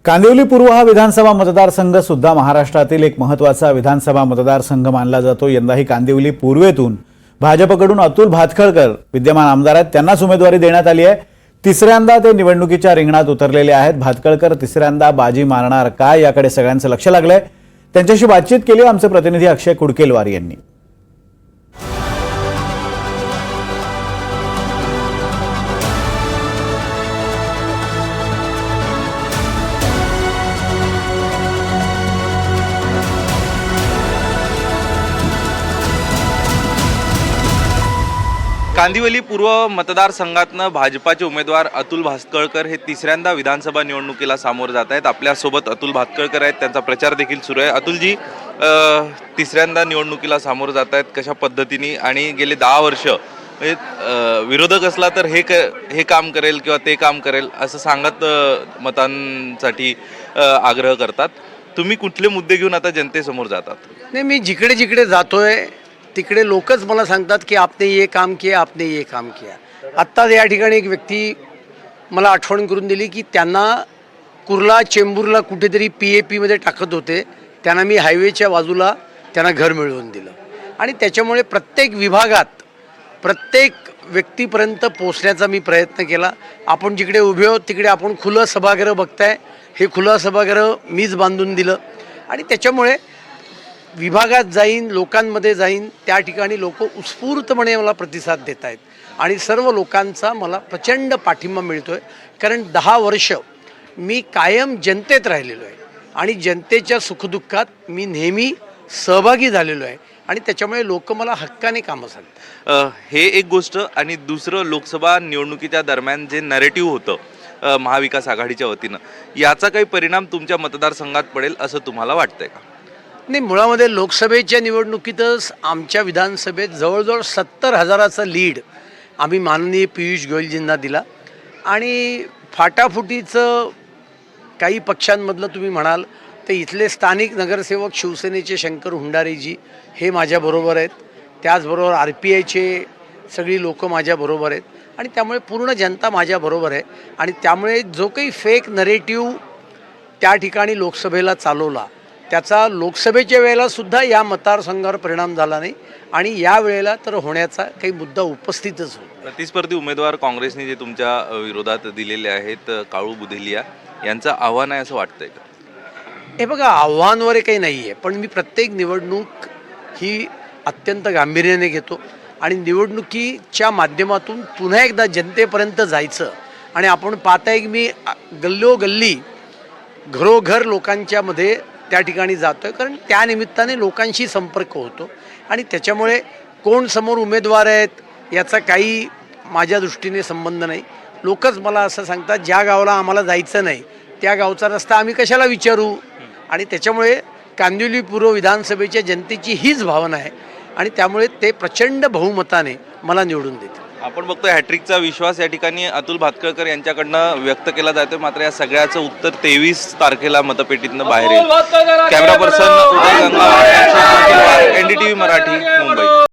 कांदिवली पूर्व हा विधानसभा मतदारसंघ सुद्धा महाराष्ट्रातील एक महत्त्वाचा विधानसभा मतदारसंघ मानला जातो। यंदाही कांदिवली पूर्वेतून भाजपकडून अतुल भातखळकर विद्यमान आमदार आहेत, त्यांनाच उमेदवारी देण्यात आली आहे। तिसऱ्यांदा ते निवडणुकीच्या रिंगणात उतरलेले आहेत। भातखळकर तिसऱ्यांदा बाजी मारणार काय याकडे सगळ्यांचं लक्ष लागलंय। त्यांच्याशी बातचीत केली आमचे प्रतिनिधी अक्षय कुडकेलवार यांनी। कांदिवली पूर्व मतदारसंघातनं भाजपाचे उमेदवार अतुल भातखळकर हे तिसऱ्यांदा विधानसभा निवडणुकीला सामोरे जात आहेत। आपल्यासोबत अतुल भातखळकर आहेत, त्यांचा प्रचार देखील सुरू आहे। अतुलजी, तिसऱ्यांदा निवडणुकीला सामोरे जात आहेत, कशा पद्धतीने? आणि गेले 10 वर्ष विरोधक असला तर हे काम करेल किंवा ते काम करेल असं सांगत मतांसाठी आग्रह करतात। तुम्ही कुठले मुद्दे घेऊन आता जनतेसमोर जातात? नाही, मी जिकडे जिकडे जातोय तिकडे लोकच मला सांगतात की आपने ये काम किया, आपने ये काम किया। आत्ताच या ठिकाणी एक व्यक्ती मला आठवण करून दिली की त्यांना कुर्ला चेंबूरला कुठेतरी PAP मध्ये टाकत होते, त्यांना मी हायवेच्या बाजूला त्यांना घर मिळवून दिलं। आणि त्याच्यामुळे प्रत्येक विभागात प्रत्येक व्यक्तीपर्यंत पोहोचण्याचा मी प्रयत्न केला। आपण जिकडे उभे आहोत तिकडे आपण खुलं सभागृह बघताय, हे खुलं सभागृह मीच बांधून दिलं। आणि त्याच्यामुळे विभागात जाईन, लोकांमध्ये जाईन, त्या ठिकाणी लोक उत्स्फूर्तपणे मला प्रतिसाद देत आहेत आणि सर्व लोकांचा मला प्रचंड पाठिंबा मिळतोय। कारण 10 वर्ष मी कायम जनतेत राहिलेलो आहे आणि जनतेच्या सुखदुःखात मी नेहमी सहभागी झालेलो आहे आणि त्याच्यामुळे लोक मला हक्काने कामं सांगतात। हे एक गोष्ट। आणि दुसरं, लोकसभा निवडणुकीच्या दरम्यान जे नरेटिव्ह होतं महाविकास आघाडीच्या वतीनं, याचा काही परिणाम तुमच्या मतदारसंघात पडेल असं तुम्हाला वाटतंय का? नाही, मुळामध्ये लोकसभेच्या निवडणुकीतच आमच्या विधानसभेत जवळजवळ 70,000चा लीड आम्ही माननीय पियुष गोयलजींना दिला। आणि फाटाफुटीचं काही पक्षांमधलं तुम्ही म्हणाल तर इथले स्थानिक नगरसेवक शिवसेनेचे शंकर हुंडारेजी हे माझ्याबरोबर आहेत, त्याचबरोबर RPIचे सगळी लोकं माझ्याबरोबर आहेत आणि त्यामुळे पूर्ण जनता माझ्याबरोबर आहे। आणि त्यामुळे जो काही फेक नरेटिव्ह त्या ठिकाणी लोकसभेला चालवला त्याचा लोकसभेच्या वेळेला सुद्धा या मतदारसंघावर परिणाम झाला नाही आणि या वेळेला तर होण्याचा काही मुद्दा उपस्थितच होता। प्रतिस्पर्धी उमेदवार काँग्रेसने जे तुमच्या विरोधात दिलेले आहेत, काळू बुधेलिया यांचं आव्हान आहे असं वाटतंय का? हे बघा, आव्हानवर काही नाही आहे, पण मी प्रत्येक निवडणूक ही अत्यंत गांभीर्याने घेतो आणि निवडणुकीच्या माध्यमातून पुन्हा एकदा जनतेपर्यंत जायचं। आणि आपण पाहताय की मी गल्लोगल्ली घरोघर लोकांच्या मध्ये त्या ठिकाणी जातो आहे, कारण त्या निमित्ताने लोकांशी संपर्क होतो आणि त्याच्यामुळे कोण समोर उमेदवार आहेत याचा काही माझ्या दृष्टीने संबंध नाही। लोकच मला असं सांगतात, ज्या गावाला आम्हाला जायचं नाही त्या गावचा रस्ता आम्ही कशाला विचारू? आणि त्याच्यामुळे कांदिवली पूर्व विधानसभेच्या जनतेची हीच भावना आहे आणि त्यामुळे ते प्रचंड बहुमताने मला निवडून देतील। आपण बघतो हॅट्रिकचा विश्वास या ठिकाणी अतुल भातखळकर यांच्याकडनं व्यक्त केला जातोय, मात्र या सगळ्याचं उत्तर 23 तारखेला मतपेटीतनं बाहेर येईल। कॅमेरा पर्सन उदय गंगा, NDTV मराठी, मुंबई।